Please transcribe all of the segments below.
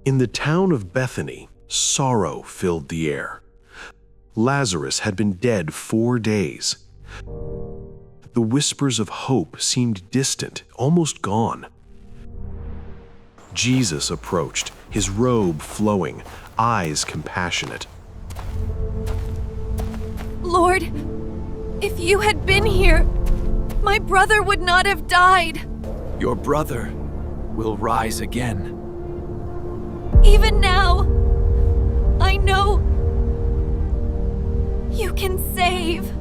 In the town of Bethany, sorrow filled the air. Lazarus had been dead 4 days. The whispers of hope seemed distant, almost gone. Jesus approached, his robe flowing, eyes compassionate. Lord, if you had been here, my brother would not have died. Your brother will rise again. Even now, I know you can save.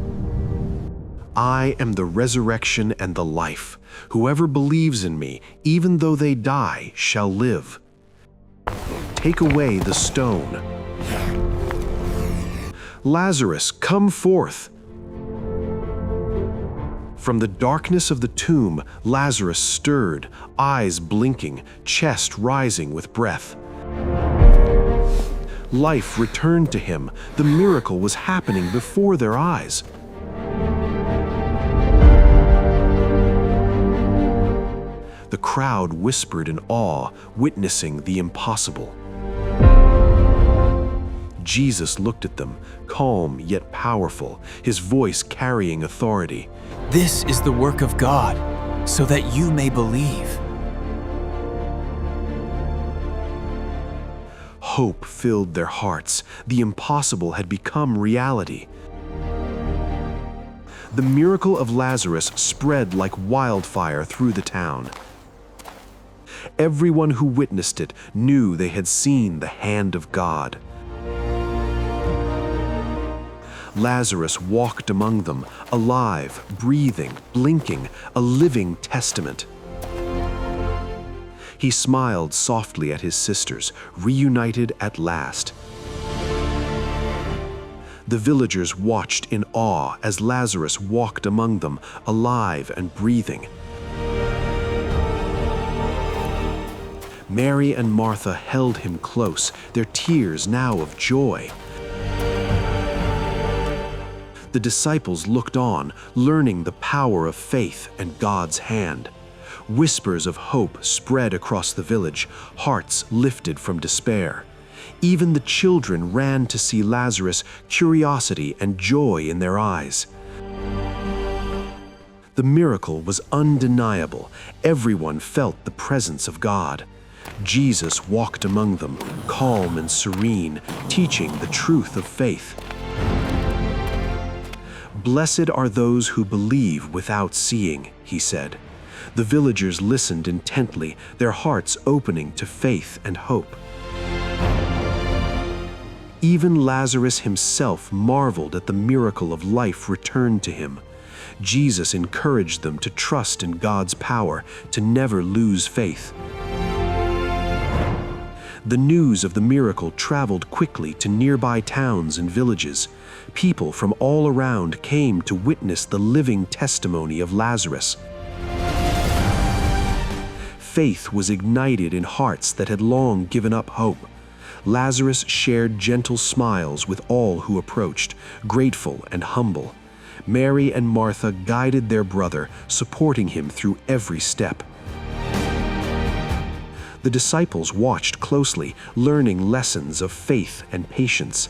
I am the resurrection and the life. Whoever believes in me, even though they die, shall live. Take away the stone. Lazarus, come forth. From the darkness of the tomb, Lazarus stirred, eyes blinking, chest rising with breath. Life returned to him. The miracle was happening before their eyes. The crowd whispered in awe, witnessing the impossible. Jesus looked at them, calm yet powerful, his voice carrying authority. This is the work of God, so that you may believe. Hope filled their hearts. The impossible had become reality. The miracle of Lazarus spread like wildfire through the town. Everyone who witnessed it knew they had seen the hand of God. Lazarus walked among them, alive, breathing, blinking, a living testament. He smiled softly at his sisters, reunited at last. The villagers watched in awe as Lazarus walked among them, alive and breathing. Mary and Martha held him close, their tears now of joy. The disciples looked on, learning the power of faith and God's hand. Whispers of hope spread across the village, hearts lifted from despair. Even the children ran to see Lazarus, curiosity and joy in their eyes. The miracle was undeniable. Everyone felt the presence of God. Jesus walked among them, calm and serene, teaching the truth of faith. "Blessed are those who believe without seeing," he said. The villagers listened intently, their hearts opening to faith and hope. Even Lazarus himself marveled at the miracle of life returned to him. Jesus encouraged them to trust in God's power, to never lose faith. The news of the miracle traveled quickly to nearby towns and villages. People from all around came to witness the living testimony of Lazarus. Faith was ignited in hearts that had long given up hope. Lazarus shared gentle smiles with all who approached, grateful and humble. Mary and Martha guided their brother, supporting him through every step. The disciples watched closely, learning lessons of faith and patience.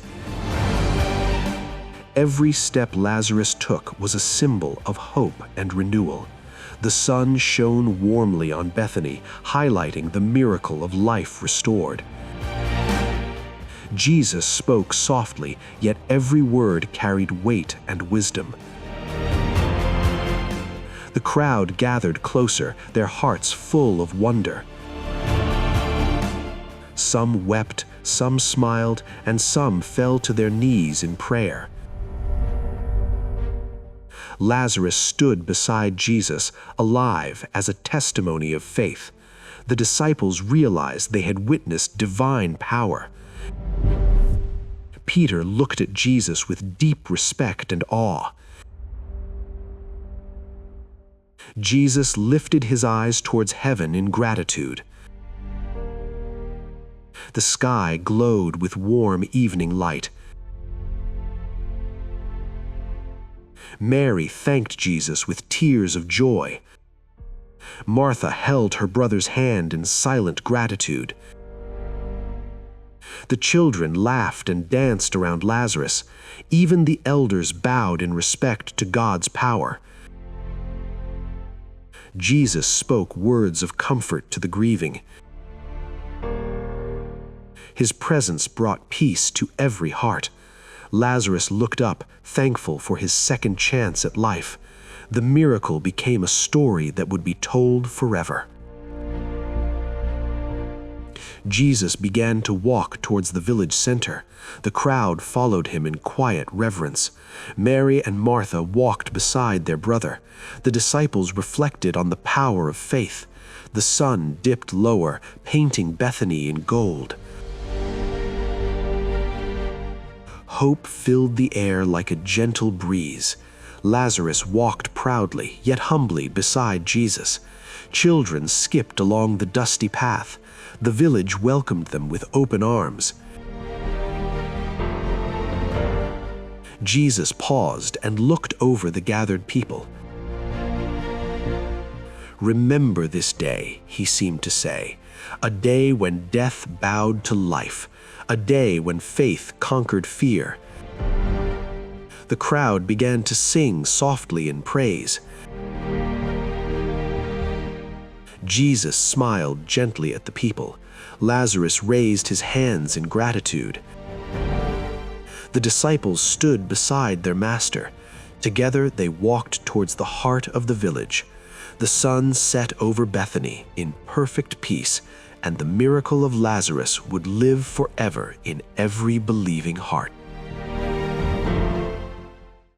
Every step Lazarus took was a symbol of hope and renewal. The sun shone warmly on Bethany, highlighting the miracle of life restored. Jesus spoke softly, yet every word carried weight and wisdom. The crowd gathered closer, their hearts full of wonder. Some wept, some smiled, and some fell to their knees in prayer. Lazarus stood beside Jesus, alive as a testimony of faith. The disciples realized they had witnessed divine power. Peter looked at Jesus with deep respect and awe. Jesus lifted his eyes towards heaven in gratitude. The sky glowed with warm evening light. Mary thanked Jesus with tears of joy. Martha held her brother's hand in silent gratitude. The children laughed and danced around Lazarus. Even the elders bowed in respect to God's power. Jesus spoke words of comfort to the grieving. His presence brought peace to every heart. Lazarus looked up, thankful for his second chance at life. The miracle became a story that would be told forever. Jesus began to walk towards the village center. The crowd followed him in quiet reverence. Mary and Martha walked beside their brother. The disciples reflected on the power of faith. The sun dipped lower, painting Bethany in gold. Hope filled the air like a gentle breeze. Lazarus walked proudly, yet humbly, beside Jesus. Children skipped along the dusty path. The village welcomed them with open arms. Jesus paused and looked over the gathered people. "Remember this day," he seemed to say, "a day when death bowed to life, a day when faith conquered fear." The crowd began to sing softly in praise. Jesus smiled gently at the people. Lazarus raised his hands in gratitude. The disciples stood beside their master. Together they walked towards the heart of the village. The sun set over Bethany in perfect peace, and the miracle of Lazarus would live forever in every believing heart.